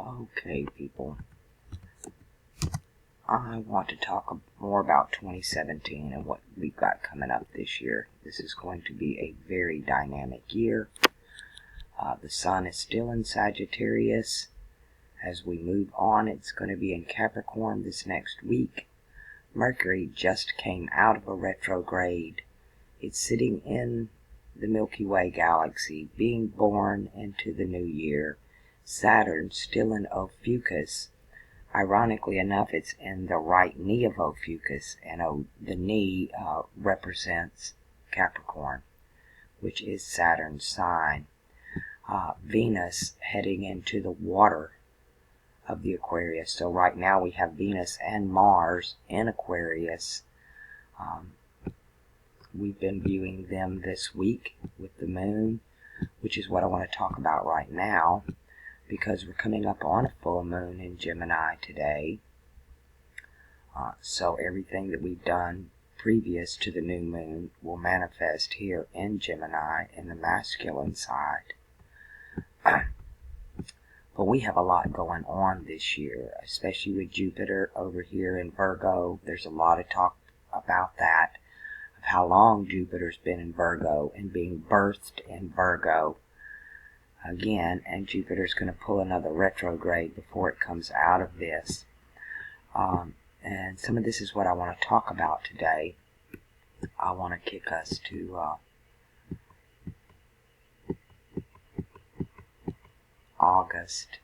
Okay, people. I want to talk more about 2017 and what we've got coming up this year. This is going to be a very dynamic year. The sun is still in Sagittarius. As we move on, it's going to be in Capricorn this next week. Mercury just came out of a retrograde. It's sitting in the Milky Way galaxy, being born into the new year. Saturn still in Ophiuchus. Ironically enough, it's in the right knee of Ophiuchus, and the knee represents Capricorn, which is Saturn's sign. Venus heading into the water of the Aquarius. So right now we have Venus and Mars in Aquarius. We've been viewing them this week with the moon, which is what I want to talk about right now, because we're coming up on a full moon in Gemini today. So everything that we've done previous to the new moon will manifest here in Gemini in the masculine side. But we have a lot going on this year, especially with Jupiter over here in Virgo. There's a lot of talk about that, of how long Jupiter's been in Virgo and being birthed in Virgo again, and Jupiter's going to pull another retrograde before it comes out of this. And some of this is what I want to talk about today. I want to kick us to August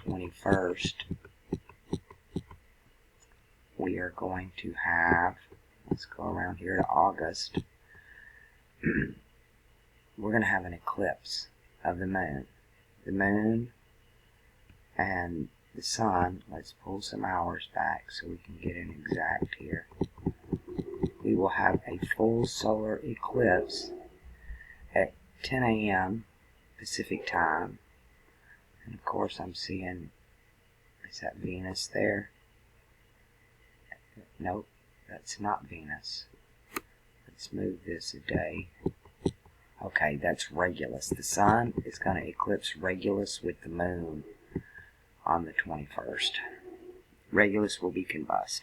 21st. We are going to have, let's go around here to August. We're going to have an eclipse of the moon. The moon and the sun, let's pull some hours back so we can get an exact here. We will have a full solar eclipse at 10 a.m. Pacific time. And of course I'm seeing, is that Venus there? Nope, that's not Venus. Let's move this a day. Okay, that's Regulus. The sun is going to eclipse Regulus with the moon on the 21st. Regulus will be combust.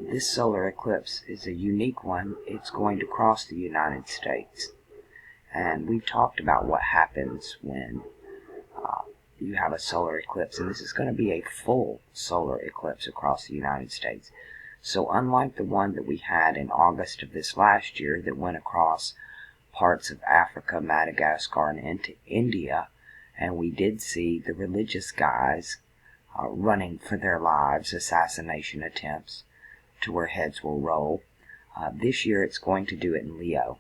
This solar eclipse is a unique one. It's going to cross the United States. And we've talked about what happens when you have a solar eclipse. And this is going to be a full solar eclipse across the United States. So unlike the one that we had in August of this last year that went across parts of Africa, Madagascar, and into India, and we did see the religious guys running for their lives, assassination attempts to where heads will roll. This year it's going to do it in Leo,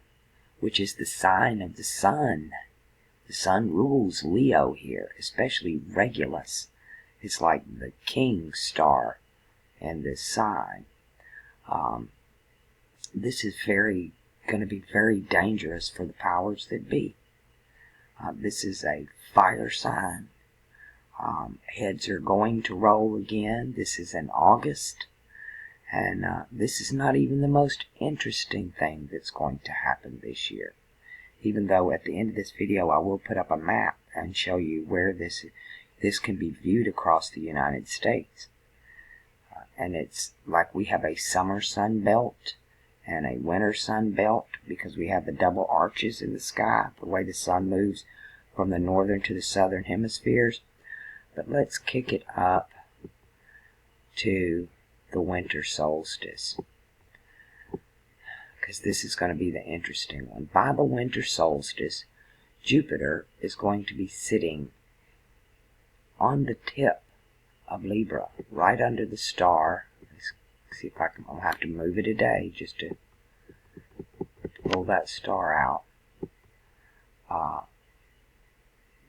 which is the sign of the sun. The sun rules Leo here, especially Regulus. It's like the king star in this sign. This is going to be very dangerous for the powers that be. This is a fire sign. Heads are going to roll again. This is in August. And this is not even the most interesting thing that's going to happen this year. Even though at the end of this video I will put up a map and show you where this can be viewed across the United States. And it's like we have a summer sun belt and a winter sun belt because we have the double arches in the sky, the way the sun moves from the northern to the southern hemispheres. But let's kick it up to the winter solstice, because this is going to be the interesting one. By the winter solstice, Jupiter is going to be sitting on the tip of Libra, right under the star. Let's see if I'll have to move it a day just to pull that star out.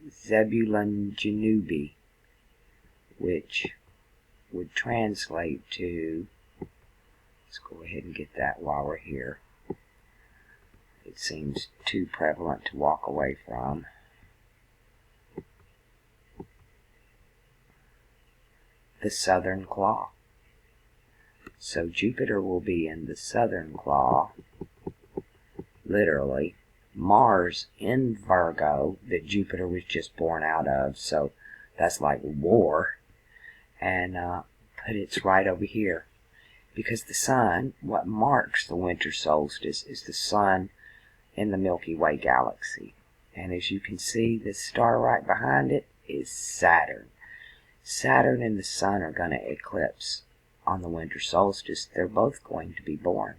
Zebulun Janubi, which would translate to, let's go ahead and get that while we're here. It seems too prevalent to walk away from. The southern claw. So Jupiter will be in the southern claw, literally, Mars in Virgo that Jupiter was just born out of, so that's like war, and but it's right over here because the sun, what marks the winter solstice, is the sun in the Milky Way galaxy. And as you can see, the star right behind it is Saturn. Saturn and the sun are going to eclipse on the winter solstice. They're both going to be born.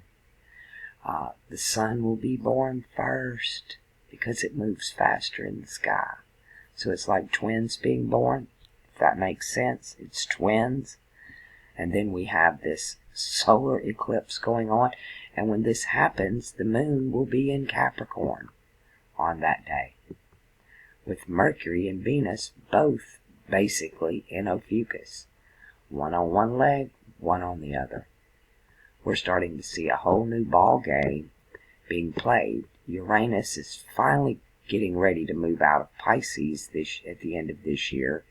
The sun will be born first because it moves faster in the sky. So it's like twins being born, if that makes sense. It's twins. And then we have this solar eclipse going on. And when this happens, the moon will be in Capricorn on that day, with Mercury and Venus both basically in Ophiuchus. One on one leg, one on the other. We're starting to see a whole new ball game being played. Uranus is finally getting ready to move out of Pisces at the end of this year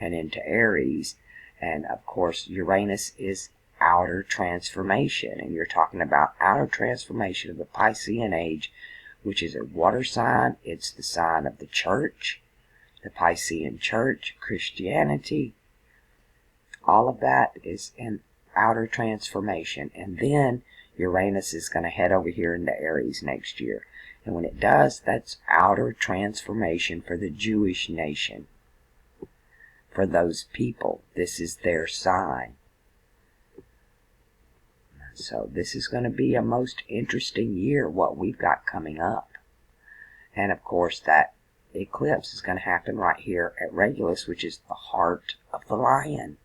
and into Aries. And of course, Uranus is outer transformation. And you're talking about outer transformation of the Piscean age, which is a water sign. It's the sign of the church, the Piscean church, Christianity. All of that is in outer transformation. And then Uranus is going to head over here into Aries next year. And when it does, that's outer transformation for the Jewish nation. For those people, this is their sign. So this is going to be a most interesting year, what we've got coming up. And of course, that eclipse is going to happen right here at Regulus, which is the heart of the lion.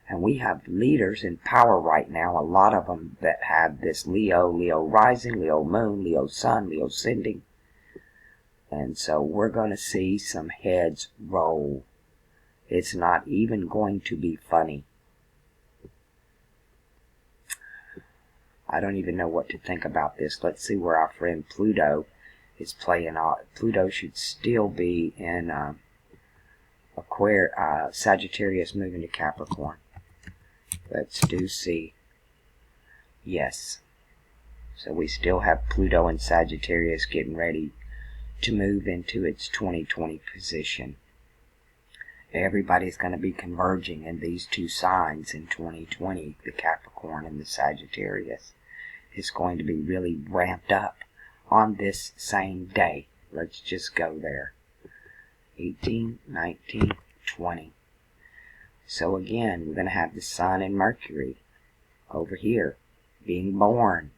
And we have leaders in power right now, a lot of them that have this Leo rising, Leo moon, Leo sun, Leo ascending. And so we're going to see some heads roll. It's not even going to be funny. I don't even know what to think about this. Let's see where our friend Pluto is playing out. Pluto should still be in Sagittarius moving to Capricorn. Let's do see. Yes. So we still have Pluto and Sagittarius getting ready to move into its 2020 position. Everybody's going to be converging in these two signs in 2020, the Capricorn and the Sagittarius. It's going to be really ramped up on this same day. Let's just go there. 18, 19, 20. So again, we're going to have the Sun and Mercury over here being born.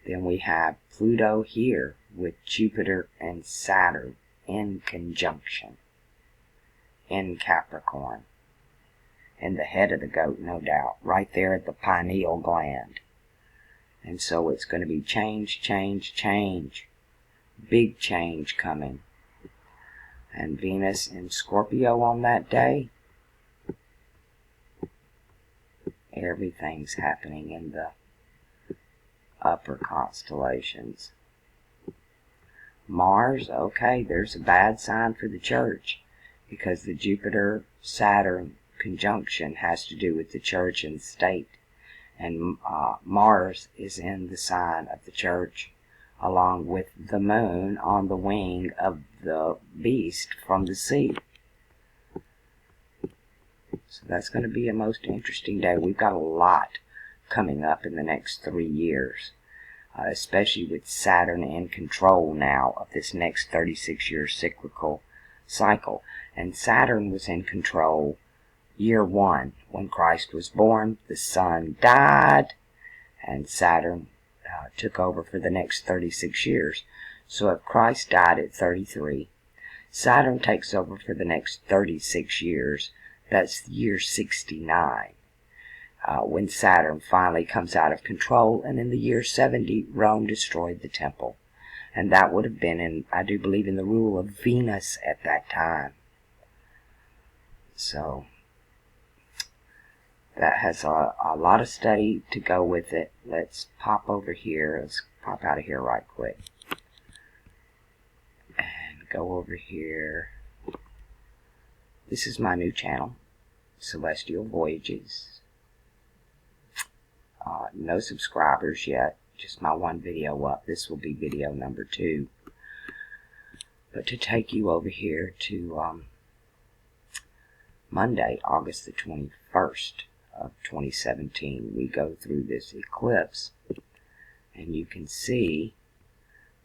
Then we have Pluto here with Jupiter and Saturn in conjunction in Capricorn. And the head of the goat, no doubt, right there at the pineal gland. And so it's going to be change, change, change. Big change coming. And Venus in Scorpio on that day. Everything's happening in the upper constellations. Mars, okay, there's a bad sign for the church because the Jupiter-Saturn conjunction has to do with the church and state. And Mars is in the sign of the church along with the moon on the wing of the beast from the sea. So that's going to be a most interesting day. We've got a lot coming up in the next 3 years, especially with Saturn in control now of this next 36-year cyclical cycle. And Saturn was in control year 1 when Christ was born. The Sun died, and Saturn took over for the next 36 years. So if Christ died at 33, Saturn takes over for the next 36 years. That's year 69, when Saturn finally comes out of control. And in the year 70, Rome destroyed the temple. And that would have been, I do believe, in the rule of Venus at that time. So that has a lot of study to go with it. Let's pop over here. Let's pop out of here right quick. And go over here. This is my new channel, Celestial Voyages. No subscribers yet. just my one video up. This will be video number 2. But to take you over here to Monday, August the 21st of 2017, we go through this eclipse, and you can see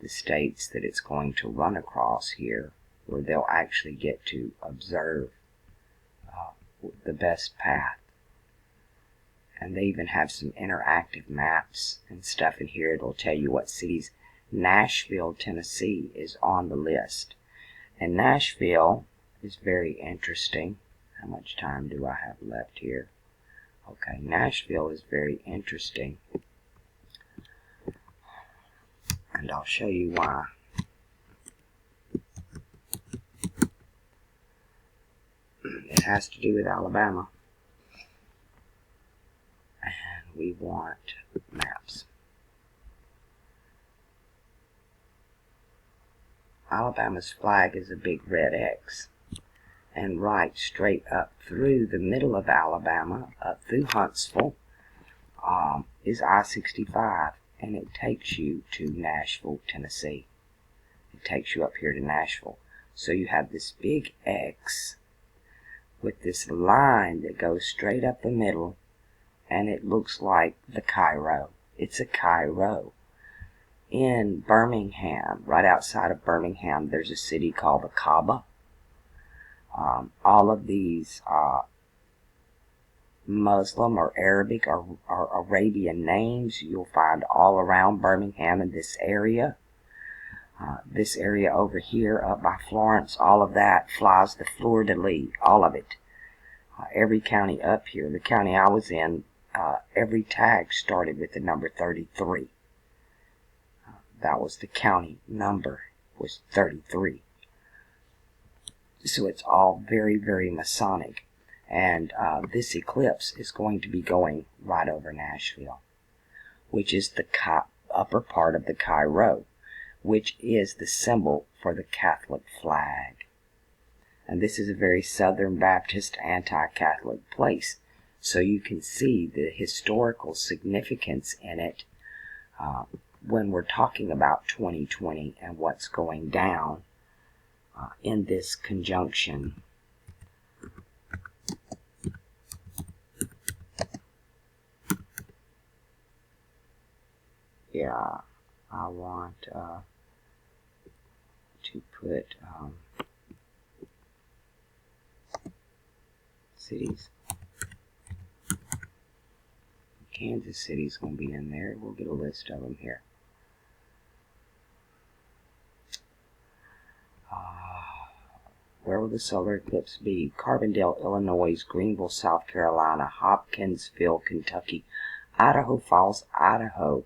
the states that it's going to run across here, where they'll actually get to observe the best path. And they even have some interactive maps and stuff in here. It'll tell you what cities. Nashville, Tennessee is on the list. And Nashville is very interesting. How much time do I have left here? Okay, Nashville is very interesting. And I'll show you why. It has to do with Alabama. And we want maps. Alabama's flag is a big red X. And right straight up through the middle of Alabama, up through Huntsville, is I-65. And it takes you to Nashville, Tennessee. It takes you up here to Nashville. So you have this big X with this line that goes straight up the middle, and it looks like the Cairo. It's a Cairo. In Birmingham, right outside of Birmingham, there's a city called the Kaaba. All of these Muslim or Arabic or Arabian names you'll find all around Birmingham in this area. This area over here up by Florence, all of that flies the fleur-de-lis, all of it. Every county up here, the county I was in, every tag started with the number 33. That was the county number, was 33. So it's all very, very Masonic. And this eclipse is going to be going right over Nashville, which is the upper part of the Cairo, which is the symbol for the Catholic flag. And this is a very Southern Baptist anti-Catholic place. So you can see the historical significance in it when we're talking about 2020 and what's going down in this conjunction. Yeah, I want to put cities. Kansas City's going to be in there. We'll get a list of them here. Where will the solar eclipse be? Carbondale, Illinois, Greenville, South Carolina, Hopkinsville, Kentucky, Idaho Falls, Idaho,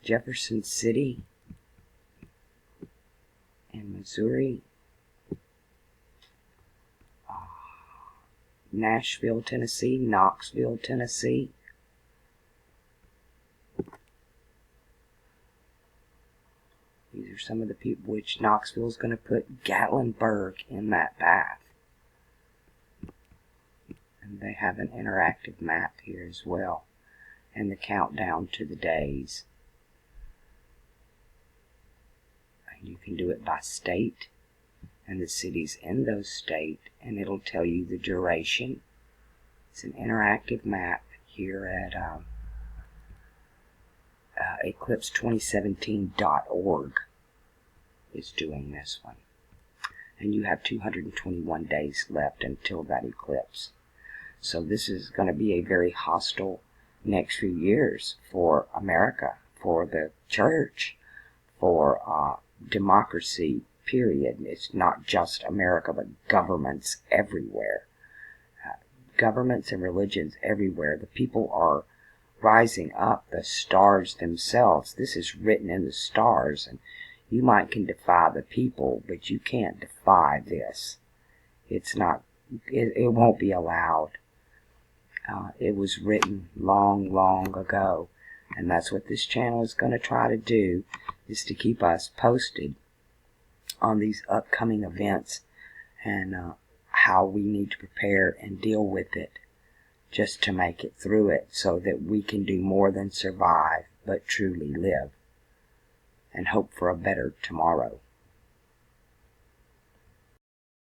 Jefferson City, and Missouri, Nashville, Tennessee, Knoxville, Tennessee, these are some of the people, which Knoxville is going to put Gatlinburg in that path. And they have an interactive map here as well. And the countdown to the days. And you can do it by state and the cities in those states, and it'll tell you the duration. It's an interactive map here at eclipse2017.org is doing this one. And you have 221 days left until that eclipse. So this is going to be a very hostile next few years for America, for the church, for democracy, period. It's not just America, but governments everywhere. Governments and religions everywhere. The people are rising up, the stars themselves. This is written in the stars, and you can defy the people, but you can't defy this. It's not, it won't be allowed. It was written long, long ago, and that's what this channel is going to try to do, is to keep us posted on these upcoming events and how we need to prepare and deal with it just to make it through it, so that we can do more than survive, but truly live, and hope for a better tomorrow.